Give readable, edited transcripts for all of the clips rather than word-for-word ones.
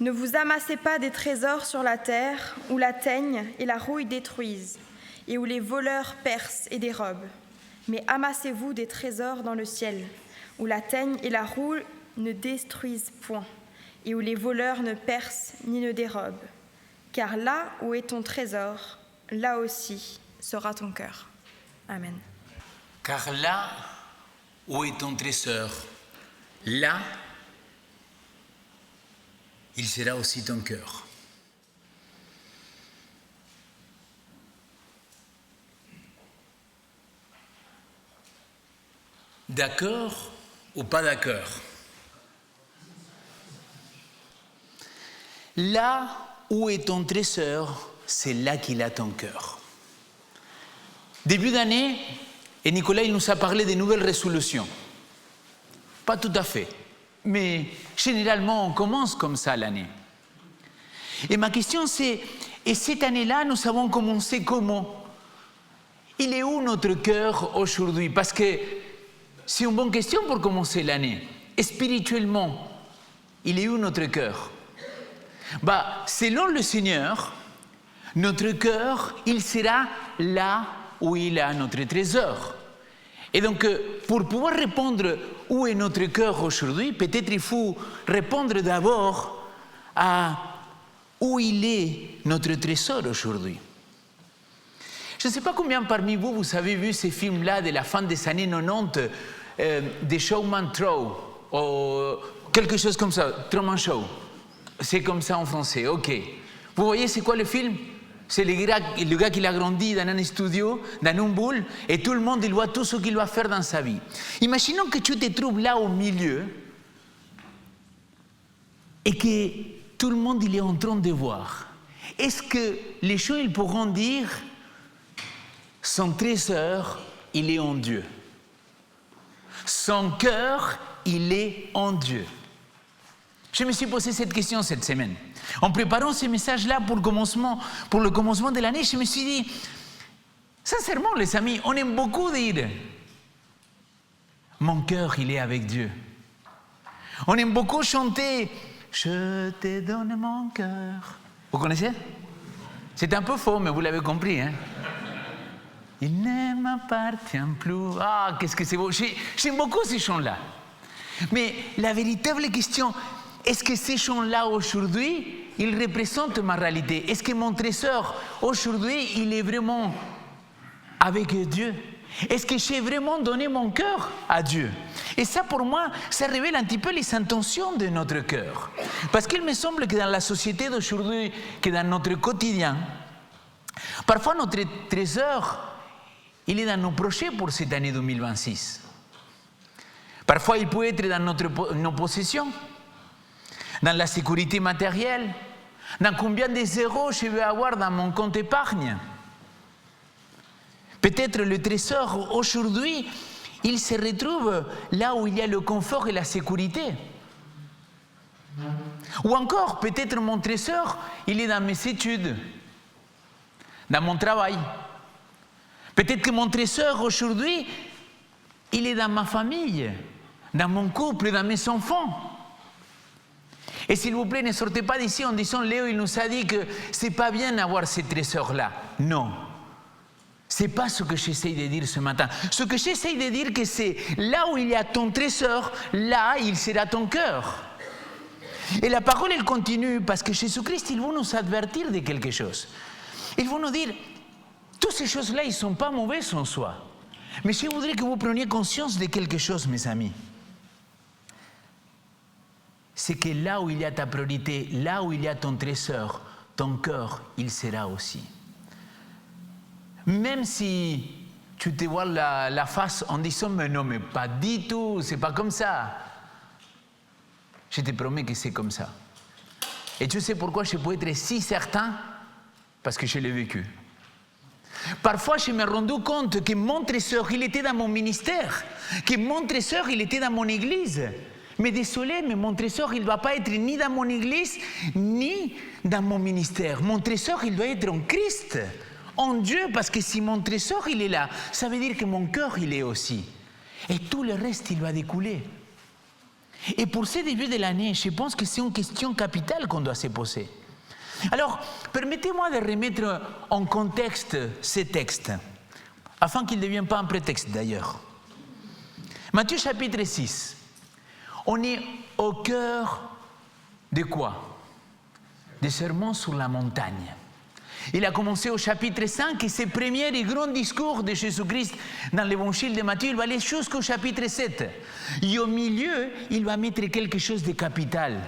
Ne vous amassez pas des trésors sur la terre, où la teigne et la rouille détruisent, et où les voleurs percent et dérobent. Mais amassez-vous des trésors dans le ciel, où la teigne et la rouille ne détruisent point, et où les voleurs ne percent ni ne dérobent. Car là où est ton trésor, là aussi sera ton cœur. Amen. Car là où est ton trésor, là, il sera aussi ton cœur. D'accord ou pas d'accord? Là où est ton trésor, c'est là qu'il a ton cœur. Début d'année, et Nicolas il nous a parlé des nouvelles résolutions. Pas tout à fait, mais généralement on commence comme ça l'année. Et ma question c'est, et cette année-là nous avons commencé comment? Il est où notre cœur aujourd'hui? Parce que c'est une bonne question pour commencer l'année. Spirituellement, il est où notre cœur? Selon le Seigneur, notre cœur, il sera là où il a notre trésor. Et donc, pour pouvoir répondre où est notre cœur aujourd'hui, peut-être il faut répondre d'abord à où il est notre trésor aujourd'hui. Je ne sais pas combien parmi vous, vous avez vu ces films-là de la fin des années 90, The Showman Show, ou quelque chose comme ça, Truman Show. C'est comme ça en français, ok. Vous voyez c'est quoi le film? C'est le gars qui a grandi dans un studio, dans une boule, et tout le monde il voit tout ce qu'il va faire dans sa vie. Imaginons que tu te trouves là au milieu, et que tout le monde il est en train de voir. Est-ce que les gens ils pourront dire son trésor, il est en Dieu. Son cœur, il est en Dieu. Je me suis posé cette question cette semaine. En préparant ce message-là pour le commencement de l'année, je me suis dit, sincèrement les amis, on aime beaucoup dire « Mon cœur, il est avec Dieu ». On aime beaucoup chanter « Je te donne mon cœur ». Vous connaissez? C'est un peu faux, mais vous l'avez compris, hein? Il ne m'appartient plus. Ah, qu'est-ce que c'est beau. J'aime beaucoup ces chants-là. Mais la véritable question, est-ce que ces chants-là aujourd'hui, ils représentent ma réalité? Est-ce que mon trésor aujourd'hui, il est vraiment avec Dieu? Est-ce que j'ai vraiment donné mon cœur à Dieu? Et ça, pour moi, ça révèle un petit peu les intentions de notre cœur. Parce qu'il me semble que dans la société d'aujourd'hui, que dans notre quotidien, parfois notre trésor, il est dans nos projets pour cette année 2026. Parfois, il peut être dans nos possessions, dans la sécurité matérielle, dans combien de zéros je vais avoir dans mon compte épargne. Peut-être le trésor aujourd'hui, il se retrouve là où il y a le confort et la sécurité. Ou encore, peut-être mon trésor, il est dans mes études, dans mon travail. Peut-être que mon trésor aujourd'hui, il est dans ma famille, dans mon couple, dans mes enfants. Et s'il vous plaît, ne sortez pas d'ici en disant, Léo, il nous a dit que c'est pas bien d'avoir ces trésors-là. Non. C'est pas ce que j'essaie de dire ce matin. Ce que j'essaie de dire, que c'est là où il y a ton trésor, là, il sera ton cœur. Et la parole, elle continue, parce que Jésus-Christ, il veut nous avertir de quelque chose. Il veut nous dire, toutes ces choses-là, ils ne sont pas mauvaises en soi. Mais je voudrais que vous preniez conscience de quelque chose, mes amis. C'est que là où il y a ta priorité, là où il y a ton trésor, ton cœur, il sera aussi. Même si tu te vois la face en disant, mais non, mais pas du tout, c'est pas comme ça. Je te promets que c'est comme ça. Et tu sais pourquoi je peux être si certain? Parce que je l'ai vécu. Parfois, je me suis rendu compte que mon trésor, il était dans mon ministère, que mon trésor, il était dans mon église. Mais désolé, mais mon trésor, il ne doit pas être ni dans mon église, ni dans mon ministère. Mon trésor, il doit être en Christ, en Dieu, parce que si mon trésor, il est là, ça veut dire que mon cœur, il est aussi. Et tout le reste, il va découler. Et pour ce début de l'année, je pense que c'est une question capitale qu'on doit se poser. Alors, permettez-moi de remettre en contexte ces textes, afin qu'ils ne deviennent pas un prétexte d'ailleurs. Matthieu chapitre 6, on est au cœur de quoi? Des sermons sur la montagne. Il a commencé au chapitre 5 et ses premiers et grands discours de Jésus-Christ dans l'évangile de Matthieu, il va aller jusqu'au chapitre 7. Et au milieu, il va mettre quelque chose de capital.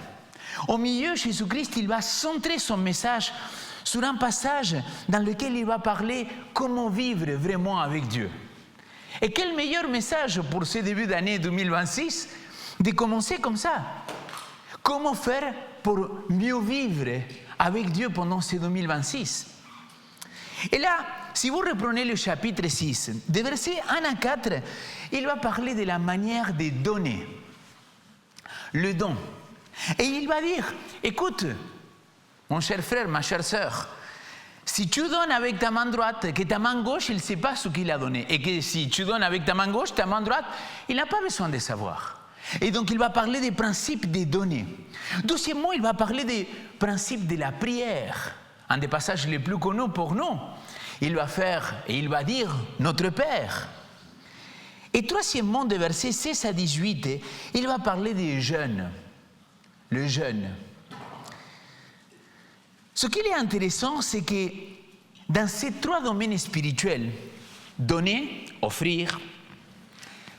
Au milieu, Jésus-Christ, il va centrer son message sur un passage dans lequel il va parler comment vivre vraiment avec Dieu. Et quel meilleur message pour ce début d'année 2026 de commencer comme ça. Comment faire pour mieux vivre avec Dieu pendant ce 2026. Et là, si vous reprenez le chapitre 6, des versets 1 à 4, il va parler de la manière de donner, le don. Et il va dire, écoute, mon cher frère, ma chère sœur, si tu donnes avec ta main droite, que ta main gauche, il ne sait pas ce qu'il a donné. Et que si tu donnes avec ta main gauche, ta main droite, il n'a pas besoin de savoir. Et donc, il va parler des principes des données. Deuxièmement, il va parler des principes de la prière. Un des passages les plus connus pour nous. Il va faire et il va dire « Notre Père ». Et troisièmement, de versets 16 à 18, il va parler des jeûnes. Le jeûne. Ce qui est intéressant, c'est que dans ces trois domaines spirituels, donner, offrir,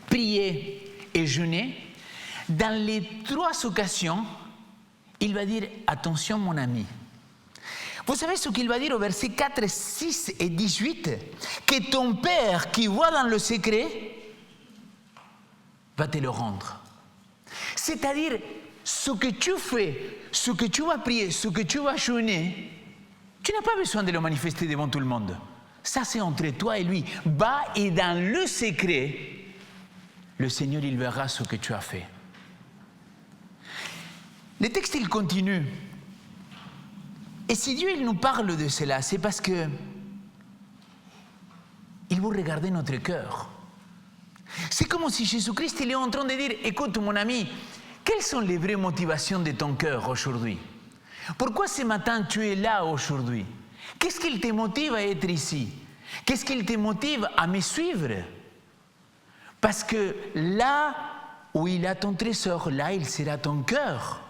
prier et jeûner, dans les trois occasions, il va dire « Attention mon ami ». Vous savez ce qu'il va dire au verset 4, 6 et 18 ? Que ton Père qui voit dans le secret va te le rendre. C'est-à-dire, ce que tu fais, ce que tu vas prier, ce que tu vas jeûner, tu n'as pas besoin de le manifester devant tout le monde. Ça, c'est entre toi et lui. Va et dans le secret, le Seigneur, il verra ce que tu as fait. Le texte, il continue. Et si Dieu, il nous parle de cela, c'est parce que il veut regarder notre cœur. C'est comme si Jésus-Christ, il est en train de dire, écoute mon ami, quelles sont les vraies motivations de ton cœur aujourd'hui? Pourquoi ce matin tu es là aujourd'hui? Qu'est-ce qui te motive à être ici? Qu'est-ce qui te motive à me suivre? Parce que là où il a ton trésor, là il sera ton cœur.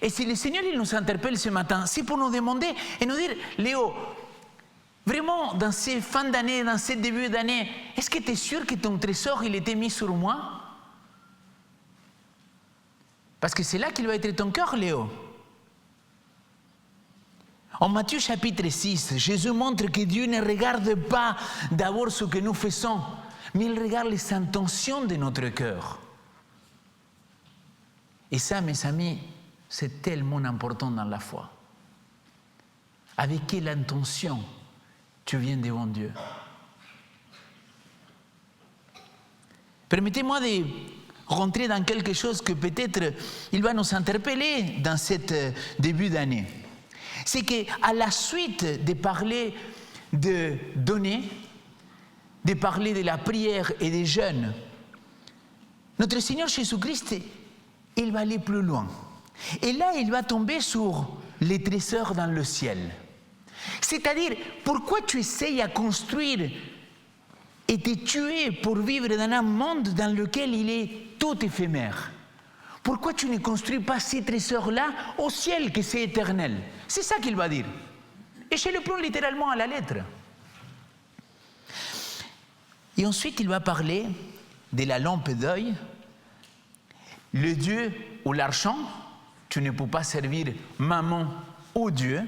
Et si le Seigneur il nous interpelle ce matin, c'est pour nous demander et nous dire, Léo, vraiment dans ces fins d'année, dans ces débuts d'année, est-ce que tu es sûr que ton trésor il était mis sur moi? Parce que c'est là qu'il va être ton cœur, Léo. En Matthieu chapitre 6, Jésus montre que Dieu ne regarde pas d'abord ce que nous faisons, mais il regarde les intentions de notre cœur. Et ça, mes amis, c'est tellement important dans la foi. Avec quelle intention tu viens devant Dieu? Permettez-moi de rentrer dans quelque chose que peut-être il va nous interpeller dans ce début d'année. C'est qu'à la suite de parler de donner, de parler de la prière et des jeûnes, notre Seigneur Jésus-Christ, il va aller plus loin. Et là, il va tomber sur les trésors dans le ciel. C'est-à-dire, pourquoi tu essayes à construire et te tuer pour vivre dans un monde dans lequel il est tout éphémère? Pourquoi tu ne construis pas ces trésors-là au ciel, que c'est éternel? C'est ça qu'il va dire. Et je le prends littéralement à la lettre. Et ensuite, il va parler de la lampe d'œil, le Dieu ou l'argent. Tu ne peux pas servir maman ou Dieu.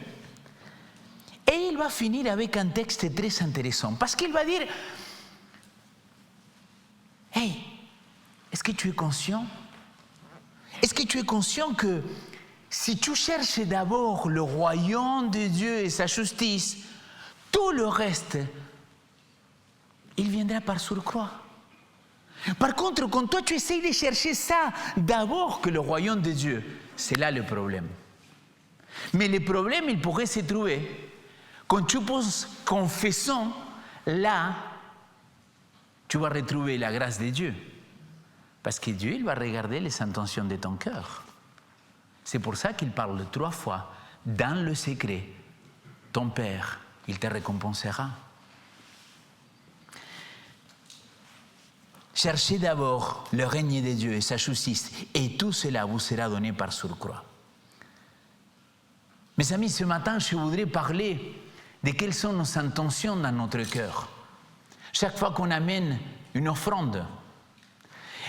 Et il va finir avec un texte très intéressant. Parce qu'il va dire, hey, est-ce que tu es conscient? Est-ce que tu es conscient que si tu cherches d'abord le royaume de Dieu et sa justice, tout le reste, il viendra par surcroît. Par contre, quand toi tu essayes de chercher ça d'abord que le royaume de Dieu, c'est là le problème. Mais le problème, il pourrait se trouver quand tu poses confessant, là, tu vas retrouver la grâce de Dieu. Parce que Dieu, il va regarder les intentions de ton cœur. C'est pour ça qu'il parle 3 fois. Dans le secret, ton Père, il te récompensera. Cherchez d'abord le règne de Dieu et sa justice, et tout cela vous sera donné par surcroît. Mes amis, ce matin, je voudrais parler de quelles sont nos intentions dans notre cœur. Chaque fois qu'on amène une offrande,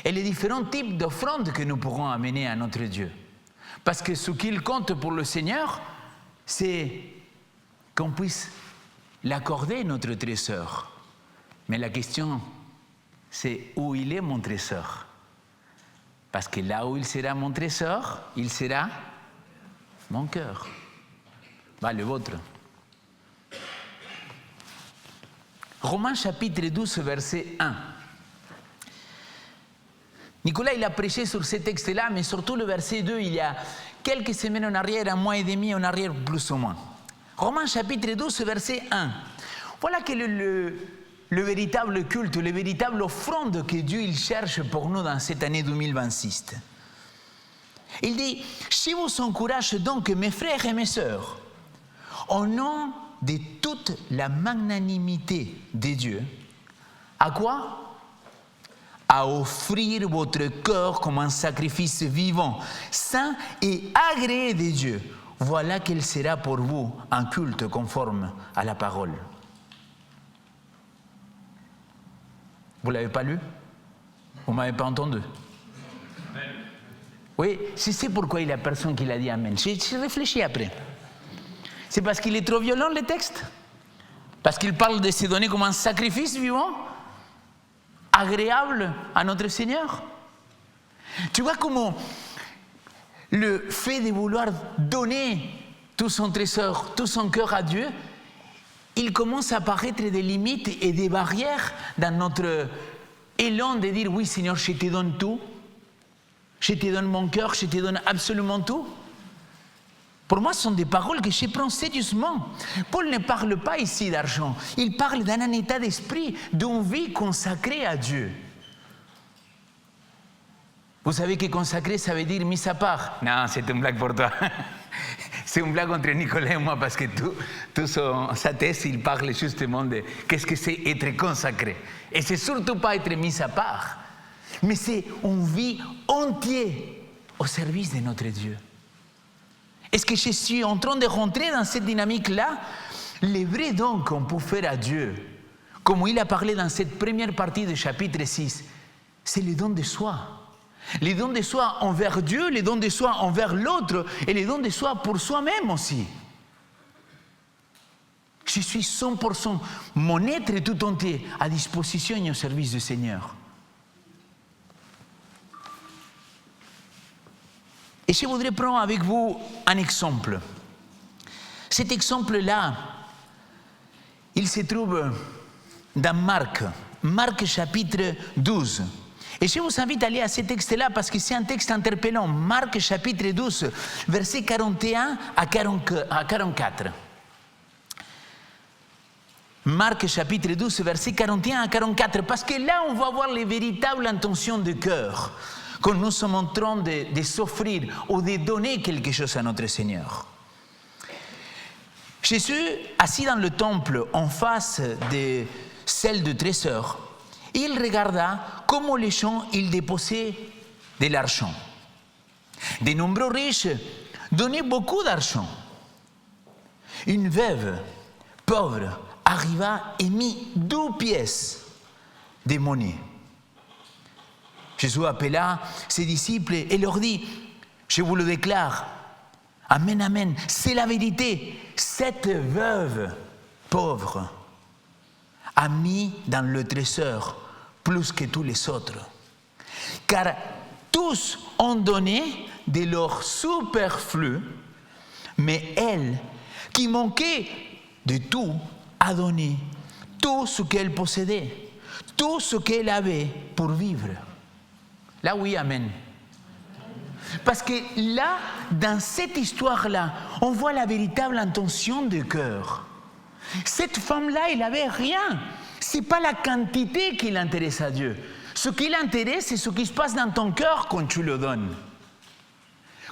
et les différents types d'offrandes que nous pourrons amener à notre Dieu. Parce que ce qu'il compte pour le Seigneur, c'est qu'on puisse l'accorder, notre trésor. Mais la question, c'est où il est mon trésor? Parce que là où il sera mon trésor, il sera mon cœur. Le vôtre. Romains chapitre 12, verset 1. Nicolas, il a prêché sur ce texte-là, mais surtout le verset 2, il y a quelques semaines en arrière, 1 mois et demi en arrière, plus ou moins. Romains chapitre 12, verset 1. Voilà quel est le véritable culte, le véritable offrande que Dieu il cherche pour nous dans cette année 2026. Il dit, « Je vous encourage donc, mes frères et mes sœurs, au nom de toute la magnanimité de Dieu, à quoi? À offrir votre corps comme un sacrifice vivant, saint et agréé de Dieu. Voilà quel sera pour vous un culte conforme à la parole. » Vous ne l'avez pas lu? Vous ne m'avez pas entendu? Oui, je sais pourquoi il n'y a personne qui l'a dit Amen. J'ai réfléchi après. C'est parce qu'il est trop violent le texte? Parce qu'il parle de se donner comme un sacrifice vivant, agréable à notre Seigneur? Tu vois comment le fait de vouloir donner tout son trésor, tout son cœur à Dieu, il commence à apparaître des limites et des barrières dans notre élan de dire oui Seigneur, je te donne tout, je te donne mon cœur, je te donne absolument tout. Pour moi, ce sont des paroles que je prends sérieusement. Paul ne parle pas ici d'argent, il parle d'un état d'esprit, d'une vie consacrée à Dieu. Vous savez que consacré, ça veut dire mis à part. Non, c'est une blague pour toi. C'est une blague entre Nicolas et moi parce que tout sa thèse, il parle justement de qu'est-ce que c'est être consacré. Et c'est surtout pas être mis à part, mais c'est une vie entière au service de notre Dieu. Est-ce que je suis en train de rentrer dans cette dynamique-là? Les vrais dons qu'on peut faire à Dieu, comme il a parlé dans cette première partie du chapitre 6, c'est les dons de soi. Les dons de soi envers Dieu, les dons de soi envers l'autre et les dons de soi pour soi-même aussi. Je suis 100% mon être tout entier à disposition et au service du Seigneur. Et je voudrais prendre avec vous un exemple. Cet exemple-là, il se trouve dans Marc chapitre 12. Et je vous invite à aller à ce texte-là parce que c'est un texte interpellant. Marc chapitre 12, versets 41 à 44. Marc chapitre 12, versets 41 à 44. Parce que là, on va voir les véritables intentions de cœur quand nous sommes en train de s'offrir ou de donner quelque chose à notre Seigneur. Jésus, assis dans le temple en face de celle du trésor, il regarda comment les gens ils déposaient de l'argent. De nombreux riches donnaient beaucoup d'argent. Une veuve pauvre arriva et mit 2 pièces de monnaie. Jésus appela ses disciples et leur dit, je vous le déclare, amen, amen, c'est la vérité, cette veuve pauvre a mis dans le trésor plus que tous les autres. Car tous ont donné de leur superflu, mais elle, qui manquait de tout, a donné tout ce qu'elle possédait, tout ce qu'elle avait pour vivre. Là, oui, amen. Parce que là, dans cette histoire-là, on voit la véritable intention du cœur. Cette femme-là, elle n'avait rien. Ce n'est pas la quantité qui l'intéresse à Dieu. Ce qui l'intéresse, c'est ce qui se passe dans ton cœur quand tu le donnes.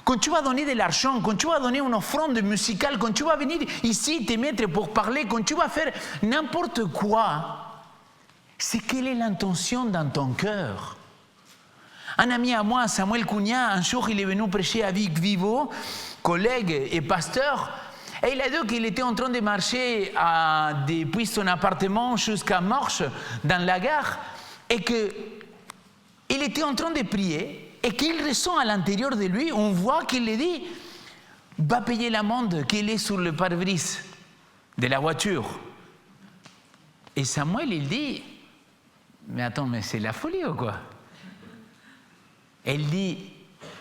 Quand tu vas donner de l'argent, quand tu vas donner une offrande musicale, quand tu vas venir ici te mettre pour parler, quand tu vas faire n'importe quoi, c'est quelle est l'intention dans ton cœur. Un ami à moi, Samuel Cunha, un jour il est venu prêcher à Vic Vivo, collègue et pasteur, et il a dit qu'il était en train de marcher depuis son appartement jusqu'à Morges, dans la gare, et qu'il était en train de prier, et qu'il ressent à l'intérieur de lui, on voit qu'il lui dit, va payer l'amende qu'il est sur le pare-brise de la voiture. Et Samuel, il dit, mais attends, mais c'est la folie ou quoi? Elle dit,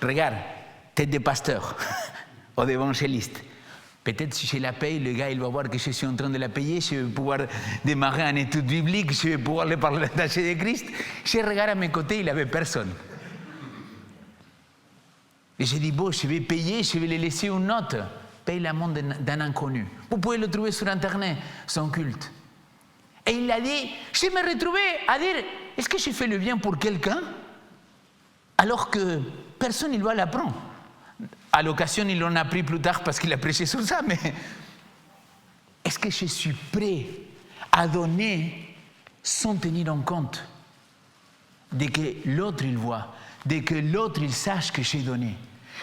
regarde, tête de pasteur ou d'évangéliste. Peut-être si je la paye, le gars il va voir que je suis en train de la payer, je vais pouvoir démarrer une étude biblique, je vais pouvoir lui parler de Christ. Je regarde à mes côtés, il n'avait personne. Et j'ai dit, bon, je vais payer, je vais lui laisser une note. Paye l'amende d'un inconnu. Vous pouvez le trouver sur Internet, son culte. Et il a dit, je me retrouvais à dire, est-ce que j'ai fait le bien pour quelqu'un? Alors que personne ne doit l'apprendre. À l'occasion, il en a pris plus tard parce qu'il a prêché sur ça, mais est-ce que je suis prêt à donner sans tenir en compte de que l'autre il voit, de que l'autre il sache que j'ai donné?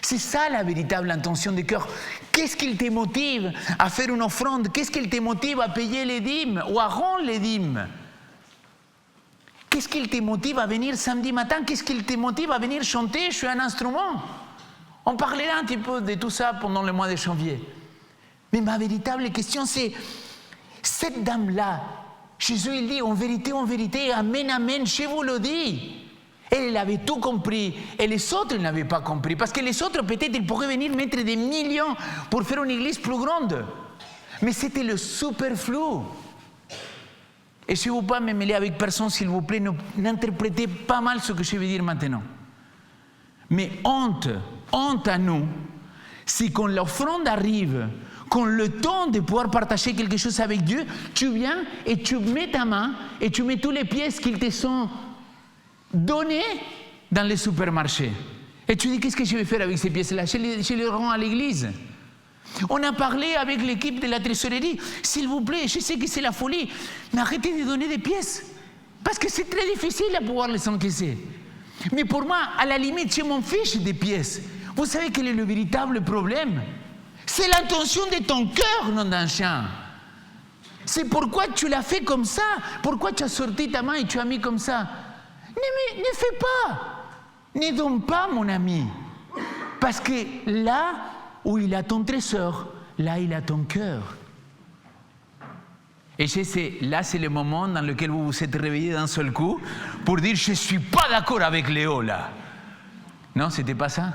C'est ça la véritable intention du cœur. Qu'est-ce qui te motive à faire une offrande? Qu'est-ce qui te motive à payer les dîmes ou à rendre les dîmes? Qu'est-ce qui te motive à venir samedi matin? Qu'est-ce qui te motive à venir chanter sur un instrument? On parlera un petit peu de tout ça pendant le mois de janvier. Mais ma véritable question, c'est cette dame-là. Jésus, il dit en vérité, amen, amen, je vous le dis. Elle avait tout compris et les autres n'avaient pas compris. Parce que les autres, peut-être, ils pourraient venir mettre des millions pour faire une église plus grande. Mais c'était le superflu. Et si vous ne pouvez pas me mêler avec personne, s'il vous plaît, n'interprétez pas mal ce que je vais dire maintenant. Mais honte à nous, si quand l'offrande arrive, quand le temps de pouvoir partager quelque chose avec Dieu, tu viens et tu mets ta main et tu mets toutes les pièces qui te sont données dans les supermarchés. Et tu dis, qu'est-ce que je vais faire avec ces pièces-là? Je les rends à l'église. On a parlé avec l'équipe de la trésorerie. S'il vous plaît, je sais que c'est la folie, mais arrêtez de donner des pièces. Parce que c'est très difficile à pouvoir les encaisser. Mais pour moi, à la limite, je m'en fiche des pièces. Vous savez quel est le véritable problème? C'est l'intention de ton cœur, nom d'un chien. C'est pourquoi tu l'as fait comme ça. Pourquoi tu as sorti ta main et tu as mis comme ça. Ne fais pas. Ne donne pas, mon ami. Parce que là où il a ton trésor, là il a ton cœur. Et là, c'est le moment dans lequel vous vous êtes réveillé d'un seul coup pour dire, je ne suis pas d'accord avec Léo, là. Non, ce n'était pas ça.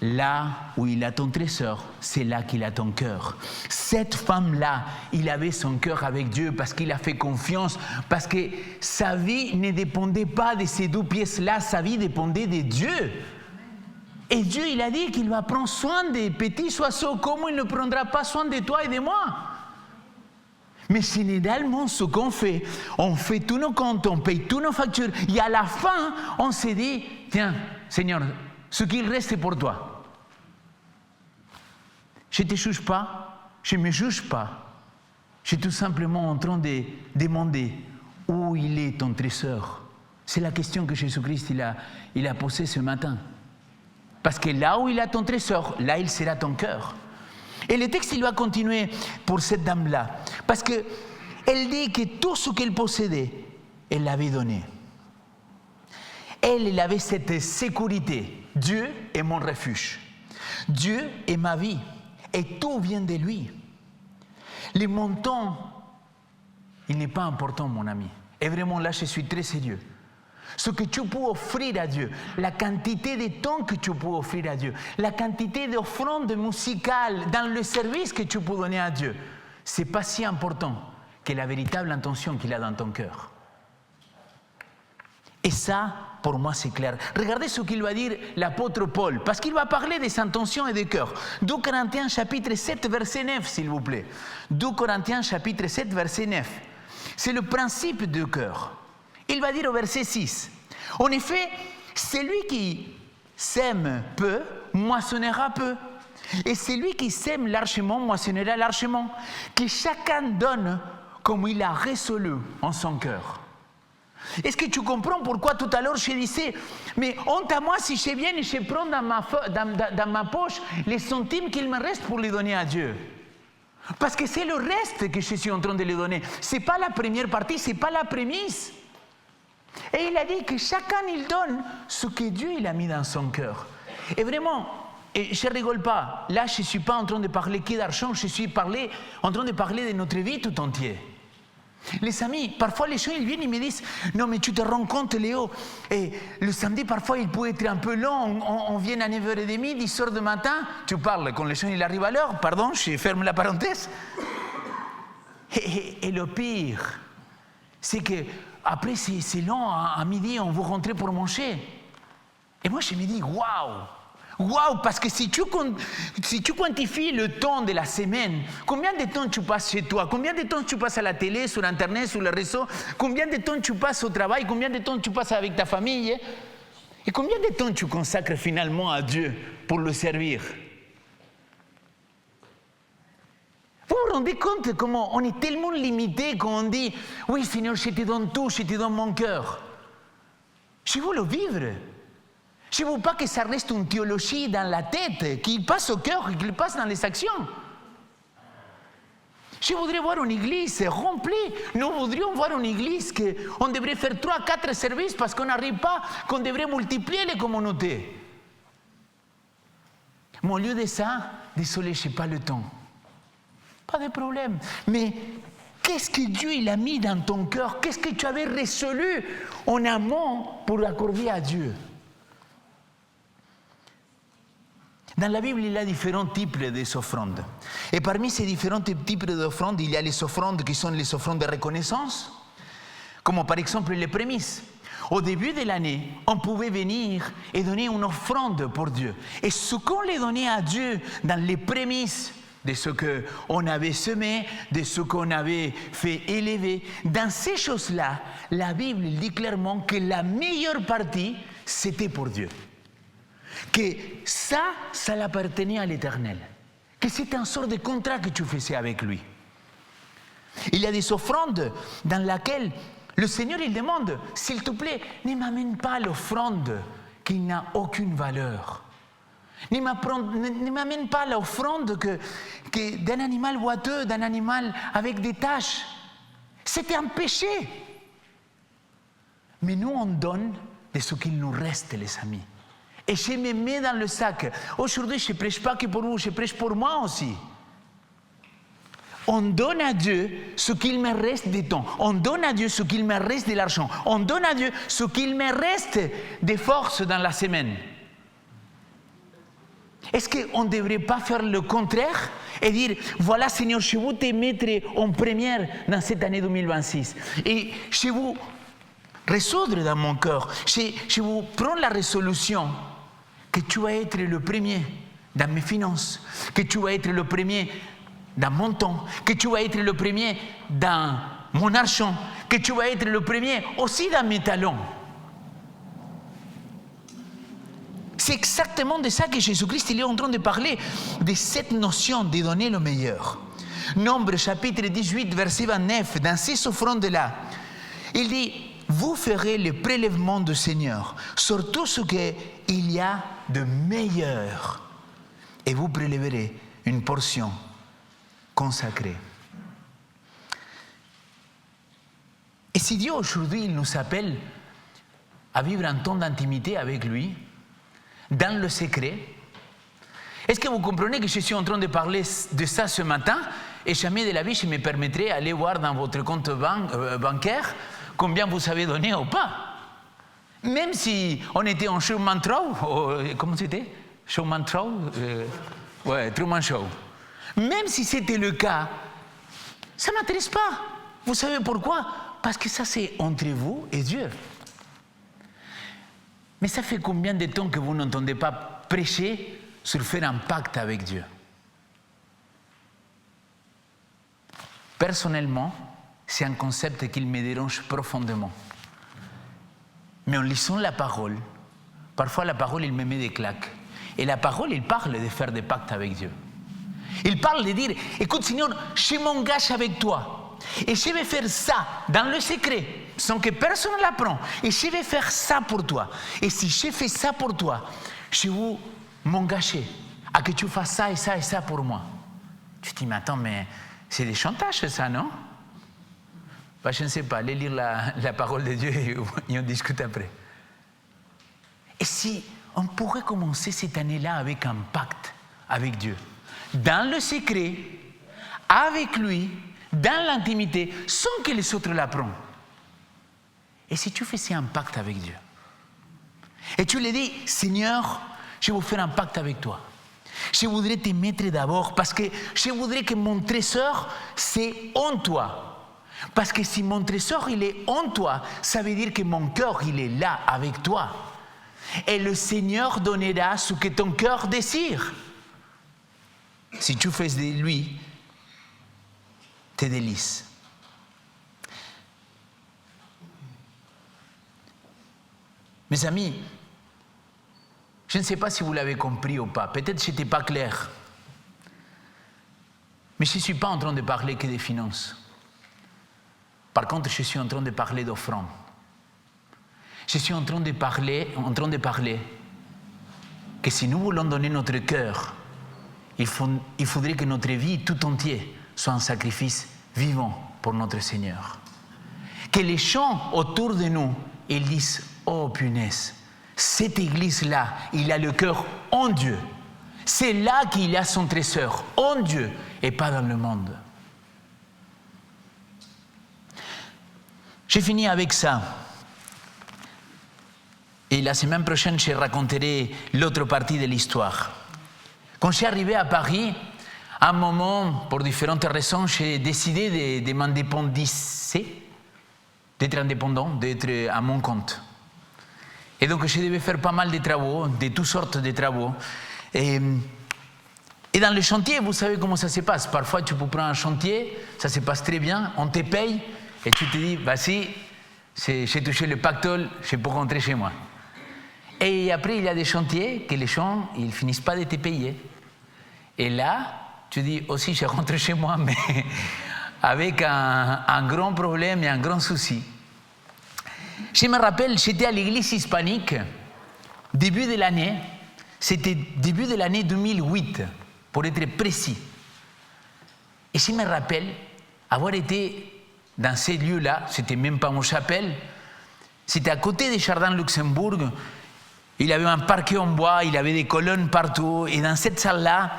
Là où il a ton trésor, c'est là qu'il a ton cœur. Cette femme-là, il avait son cœur avec Dieu parce qu'il a fait confiance, parce que sa vie ne dépendait pas de ces deux pièces-là, sa vie dépendait de Dieu. Et Dieu, il a dit qu'il va prendre soin des petits oiseaux, comment il ne prendra pas soin de toi et de moi? Mais généralement, ce qu'on fait, on fait tous nos comptes, on paye toutes nos factures, et à la fin, on se dit, tiens, Seigneur, ce qu'il reste, c'est pour toi. Je ne te juge pas, je ne me juge pas. Je suis tout simplement en train de demander où il est ton trésor. C'est la question que Jésus-Christ il a posée ce matin. Parce que là où il a ton trésor, là il sera ton cœur. Et le texte, il va continuer pour cette dame-là. Parce qu'elle dit que tout ce qu'elle possédait, elle l'avait donné. Elle avait cette sécurité. Dieu est mon refuge. Dieu est ma vie. Et tout vient de lui. Le montant, il n'est pas important, mon ami. Et vraiment là, je suis très sérieux. Ce que tu peux offrir à Dieu, la quantité de temps que tu peux offrir à Dieu, la quantité d'offrandes musicales dans le service que tu peux donner à Dieu, ce n'est pas si important que la véritable intention qu'il a dans ton cœur. Et ça, pour moi, c'est clair. Regardez ce qu'il va dire l'apôtre Paul, parce qu'il va parler des intentions et des cœurs. 2 Corinthiens chapitre 7, verset 9, s'il vous plaît. 2 Corinthiens chapitre 7, verset 9. C'est le principe du cœur. il va dire au verset 6, en effet, celui qui sème peu, moissonnera peu. Et celui qui sème largement, moissonnera largement. Que chacun donne comme il a résolu en son cœur. Est-ce que tu comprends pourquoi tout à l'heure je disais, mais honte à moi si je viens et je prends dans ma poche les centimes qu'il me reste pour les donner à Dieu? Parce que c'est le reste que je suis en train de les donner. Ce n'est pas la première partie, ce n'est pas la prémisse. Et il a dit que chacun il donne ce que Dieu il a mis dans son cœur. Et vraiment, et je ne rigole pas, là je ne suis pas en train de parler que d'argent, je suis en train de parler de notre vie tout entière. Les amis, parfois les gens ils viennent et me disent, non mais tu te rends compte Léo, et le samedi parfois il peut être un peu long, on vient à 9h30, 10h du matin, tu parles quand les gens ils arrivent à l'heure, pardon, je ferme la parenthèse. Et le pire, c'est que après c'est long, à midi on vous rentre pour manger. Et moi je me dis, waouh, parce que si tu quantifies le temps de la semaine, combien de temps tu passes chez toi, combien de temps tu passes à la télé, sur Internet, sur le réseau, combien de temps tu passes au travail, combien de temps tu passes avec ta famille, et combien de temps tu consacres finalement à Dieu pour le servir? Vous vous rendez compte comment on est tellement limité quand on dit « Oui Seigneur, je te donne tout, je te donne mon cœur ». Je veux le vivre. Je ne veux pas que ça reste une théologie dans la tête, qu'il passe au cœur et qu'il passe dans les actions. Je voudrais voir une église remplie. Nous voudrions voir une église qu'on devrait faire 3-4 services parce qu'on n'arrive pas, qu'on devrait multiplier les communautés. Mais au lieu de ça, désolé, je n'ai pas le temps. Pas de problème. Mais qu'est-ce que Dieu il a mis dans ton cœur? Qu'est-ce que tu avais résolu en amont pour accorder à Dieu? Dans la Bible, il y a différents types d'offrandes. Et parmi ces différents types d'offrandes, il y a les offrandes qui sont les offrandes de reconnaissance, comme par exemple les prémices. Au début de l'année, on pouvait venir et donner une offrande pour Dieu. Et ce qu'on les donnait à Dieu dans les prémices de ce qu'on avait semé, de ce qu'on avait fait élever, dans ces choses-là, la Bible dit clairement que la meilleure partie, c'était pour Dieu. Que ça l'appartenait à l'Éternel. Que c'était une sorte de contrat que tu faisais avec lui. Il y a des offrandes dans lesquelles le Seigneur il demande, s'il te plaît, ne m'amène pas l'offrande qui n'a aucune valeur. Ne m'amène pas l'offrande d'un animal boiteux, d'un animal avec des taches. C'était un péché. Mais nous on donne de ce qu'il nous reste, les amis. Et je me mets dans le sac. Aujourd'hui, je ne prêche pas que pour vous, je prêche pour moi aussi. On donne à Dieu ce qu'il me reste de temps. On donne à Dieu ce qu'il me reste de l'argent. On donne à Dieu ce qu'il me reste de force dans la semaine. Est-ce qu'on ne devrait pas faire le contraire et dire, voilà Seigneur, je veux te mettre en première dans cette année 2026. Et je veux résoudre dans mon cœur, je veux prendre la résolution que tu vas être le premier dans mes finances, que tu vas être le premier dans mon temps, que tu vas être le premier dans mon argent, que tu vas être le premier aussi dans mes talents. C'est exactement de ça que Jésus-Christ il est en train de parler, de cette notion de donner le meilleur. Nombre chapitre 18, verset 29, dans ces offrandes-là, il dit, vous ferez le prélèvement du Seigneur sur tout ce qu'il y a de meilleur et vous prélèverez une portion consacrée. Et si Dieu aujourd'hui il nous appelle à vivre un temps d'intimité avec lui, dans le secret, est-ce que vous comprenez que je suis en train de parler de ça ce matin et jamais de la vie je me permettrai d'aller voir dans votre compte bancaire combien vous avez donné ou pas. Même si on était en Truman Show, comment c'était? Truman Show, Truman Show. Même si c'était le cas, ça ne m'intéresse pas. Vous savez pourquoi? Parce que ça c'est entre vous et Dieu. Mais ça fait combien de temps que vous n'entendez pas prêcher sur faire un pacte avec Dieu? Personnellement, c'est un concept qui me dérange profondément. Mais en lisant la parole, parfois la parole, il me met des claques. Et la parole, il parle de faire des pactes avec Dieu. Il parle de dire, écoute Seigneur, je m'engage avec toi. Et je vais faire ça dans le secret, sans que personne ne l'apprenne. Et je vais faire ça pour toi. Et si je fais ça pour toi, je vais m'engager à que tu fasses ça et ça et ça pour moi. Tu te dis, mais attends, mais c'est des chantages ça, non? Bah, je ne sais pas, allez lire la parole de Dieu et on discute après. Et si on pourrait commencer cette année-là avec un pacte avec Dieu, dans le secret, avec lui, dans l'intimité, sans que les autres l'apprennent. Et si tu faisais un pacte avec Dieu, et tu lui dis, Seigneur, je vais faire un pacte avec toi. Je voudrais te mettre d'abord parce que je voudrais que mon trésor, c'est en toi. Parce que si mon trésor, il est en toi, ça veut dire que mon cœur, il est là avec toi. Et le Seigneur donnera ce que ton cœur désire. Si tu fais de lui tes délices. Mes amis, je ne sais pas si vous l'avez compris ou pas. Peut-être que je n'étais pas clair. Mais je ne suis pas en train de parler que des finances. Par contre, je suis en train de parler d'offrande. Je suis en train de parler que si nous voulons donner notre cœur, il faudrait que notre vie tout entière soit un sacrifice vivant pour notre Seigneur. Que les gens autour de nous, ils disent, oh punaise, cette église-là, il a le cœur en Dieu. C'est là qu'il a son trésor, en Dieu et pas dans le monde. J'ai fini avec ça. Et la semaine prochaine, je raconterai l'autre partie de l'histoire. Quand je suis arrivé à Paris, à un moment, pour différentes raisons, j'ai décidé de m'indépendiser, d'être indépendant, d'être à mon compte. Et donc, je devais faire pas mal de travaux, de toutes sortes de travaux. Et dans le chantier, vous savez comment ça se passe. Parfois, tu peux prendre un chantier, ça se passe très bien, on te paye, et tu te dis, vas-y, j'ai touché le pactole, je peux rentrer chez moi. Et après, il y a des chantiers que les gens, ils ne finissent pas de te payer. Et là, tu dis aussi, je rentre chez moi, mais avec un grand problème et un grand souci. Je me rappelle, j'étais à l'église hispanique, début de l'année, c'était début de l'année 2008, pour être précis. Et je me rappelle avoir été dans ces lieux-là, c'était même pas mon chapelle, c'était à côté des Jardins Luxembourg. Il y avait un parquet en bois, il y avait des colonnes partout. Et dans cette salle-là,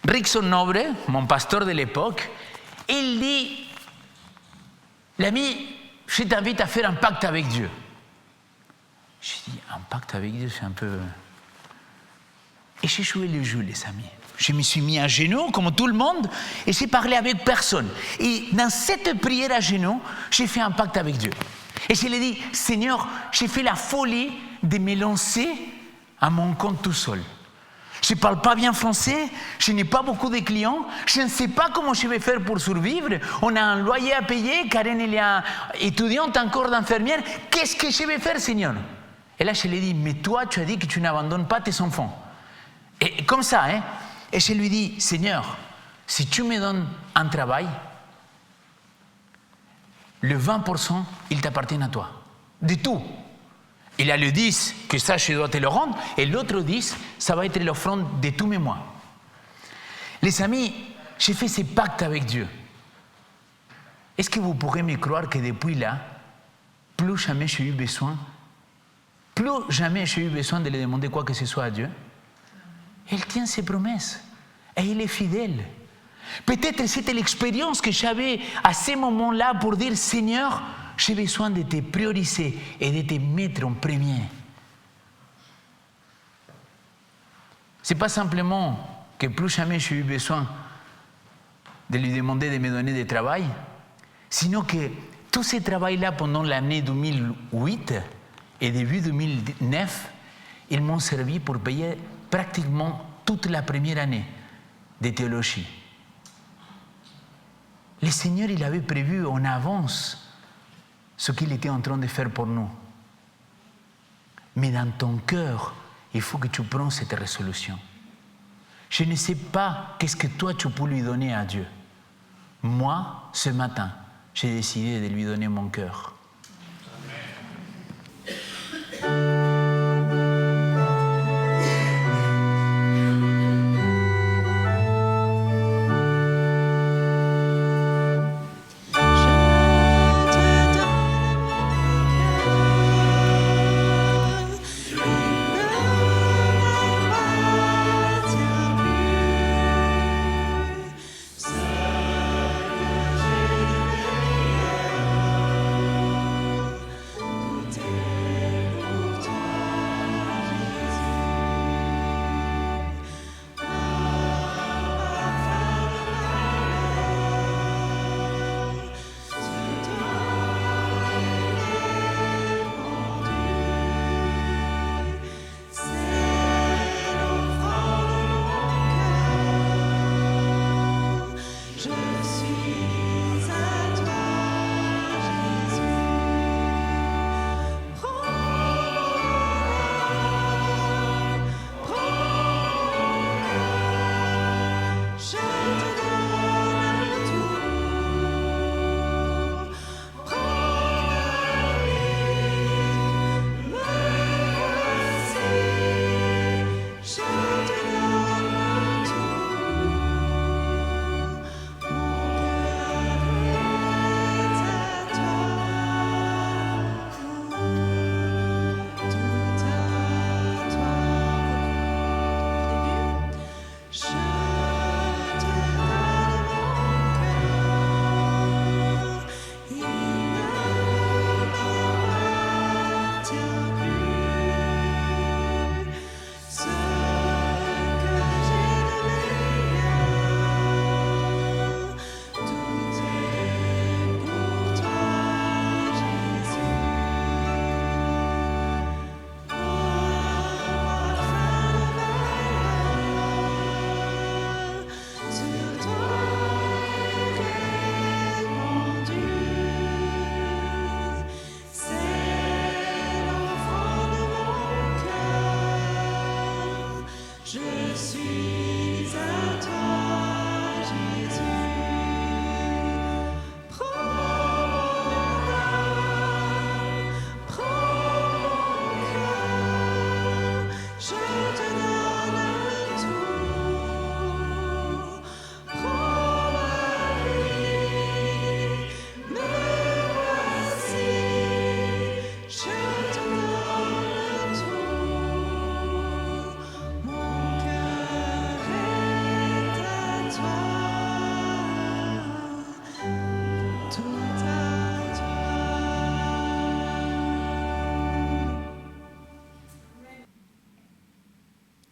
Rickson Nobre, mon pasteur de l'époque, il dit, l'ami, je t'invite à faire un pacte avec Dieu. Je dis, un pacte avec Dieu, c'est un peu... Et j'ai joué le jeu, les amis. Je me suis mis à genoux, comme tout le monde, et j'ai parlé avec personne. Et dans cette prière à genoux, j'ai fait un pacte avec Dieu. Et je lui ai dit, Seigneur, j'ai fait la folie de me lancer à mon compte tout seul. Je ne parle pas bien français, je n'ai pas beaucoup de clients, je ne sais pas comment je vais faire pour survivre. On a un loyer à payer, Karen elle est étudiante encore d'infirmière. Qu'est-ce que je vais faire, Seigneur? Et là, je lui ai dit, mais toi, tu as dit que tu n'abandonnes pas tes enfants. Et comme ça, hein. Et je lui ai dit, Seigneur, si tu me donnes un travail, le 20%, il t'appartient à toi. De tout. Il y a le 10 que ça, je dois te le rendre, et l'autre 10, ça va être l'offrande de tous mes mois. Les amis, j'ai fait ce pacte avec Dieu. Est-ce que vous pourrez me croire que depuis là, plus jamais j'ai eu besoin de lui demander quoi que ce soit à Dieu? Il tient ses promesses et il est fidèle. Peut-être c'était l'expérience que j'avais à ce moment-là pour dire, Seigneur, j'ai besoin de te prioriser et de te mettre en premier. Ce n'est pas simplement que plus jamais j'ai eu besoin de lui demander de me donner du travail, sinon que tout ce travail-là pendant l'année 2008 et début 2009, ils m'ont servi pour payer pratiquement toute la première année de théologie. Le Seigneur, il avait prévu en avance ce qu'il était en train de faire pour nous. Mais dans ton cœur, il faut que tu prennes cette résolution. Je ne sais pas qu'est-ce que toi tu peux lui donner à Dieu. Moi, ce matin, j'ai décidé de lui donner mon cœur.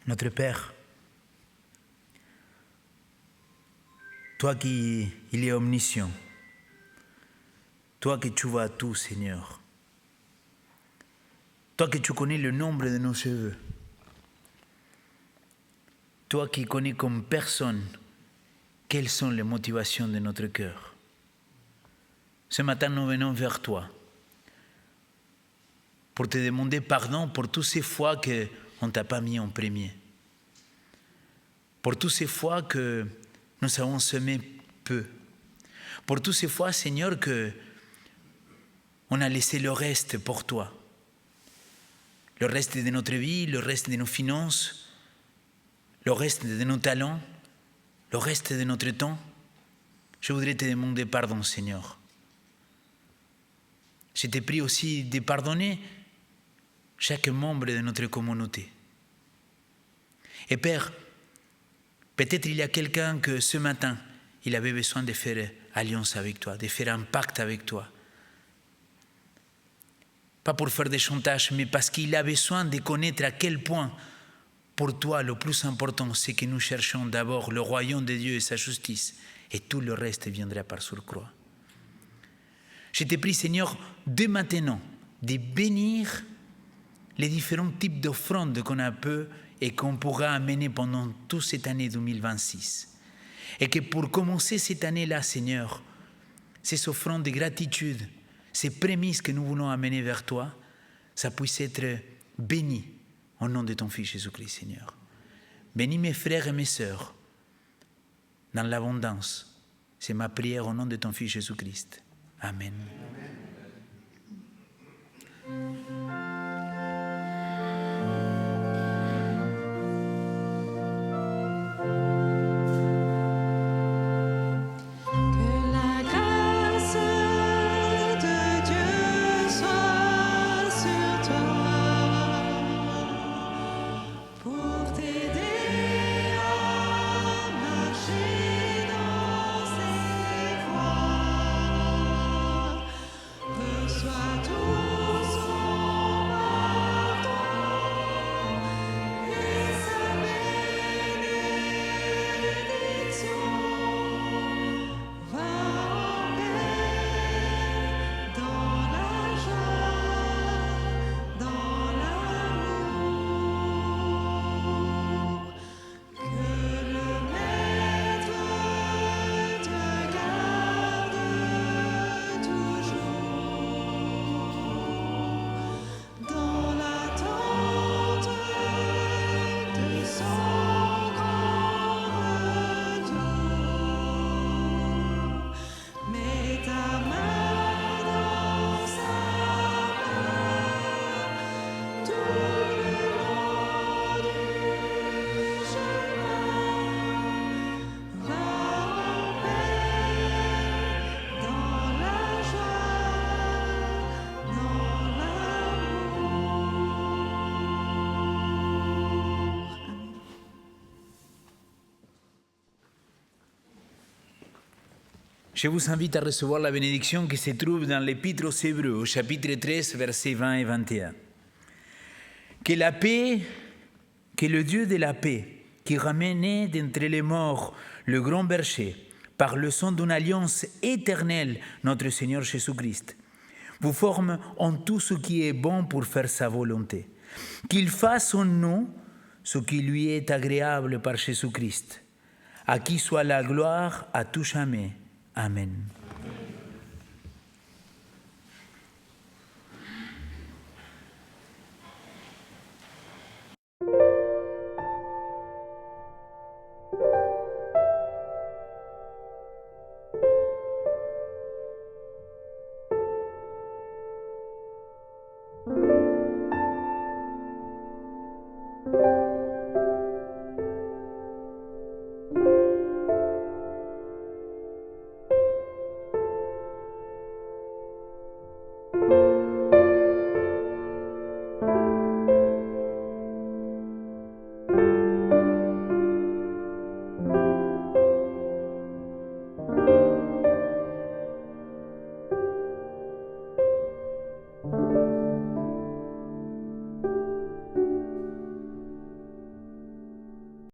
Notre Père, toi qui il est omniscient, toi que tu vois tout, Seigneur, toi que tu connais le nombre de nos cheveux, toi qui connais comme personne quelles sont les motivations de notre cœur. Ce matin, nous venons vers toi pour te demander pardon pour toutes ces fois qu'on ne t'a pas mis en premier. Pour toutes ces fois que nous avons semé peu. Pour toutes ces fois, Seigneur, qu'on a laissé le reste pour toi. Le reste de notre vie, le reste de nos finances, le reste de nos talents, le reste de notre temps. Je voudrais te demander pardon, Seigneur. Je te prie aussi de pardonner chaque membre de notre communauté. Et Père, peut-être il y a quelqu'un que ce matin, il avait besoin de faire alliance avec toi, de faire un pacte avec toi. Pas pour faire des chantages, mais parce qu'il a besoin de connaître à quel point, pour toi, le plus important, c'est que nous cherchons d'abord le royaume de Dieu et sa justice, et tout le reste viendra par surcroît. Je te prie, Seigneur, dès maintenant, de bénir les différents types d'offrandes qu'on a peu et qu'on pourra amener pendant toute cette année 2026. Et que pour commencer cette année-là, Seigneur, ces offrandes de gratitude, ces prémices que nous voulons amener vers toi, ça puisse être bénis au nom de ton Fils Jésus-Christ, Seigneur. Bénis mes frères et mes sœurs dans l'abondance. C'est ma prière au nom de ton Fils Jésus-Christ. Amen. Je vous invite à recevoir la bénédiction qui se trouve dans l'Épître aux Hébreux, au chapitre 13, versets 20 et 21. Que la paix, que le Dieu de la paix, qui ramenait d'entre les morts le grand berger, par le sang d'une alliance éternelle, notre Seigneur Jésus-Christ, vous forme en tout ce qui est bon pour faire sa volonté. Qu'il fasse en nous ce qui lui est agréable par Jésus-Christ, à qui soit la gloire à tout jamais. Amen. Thank you.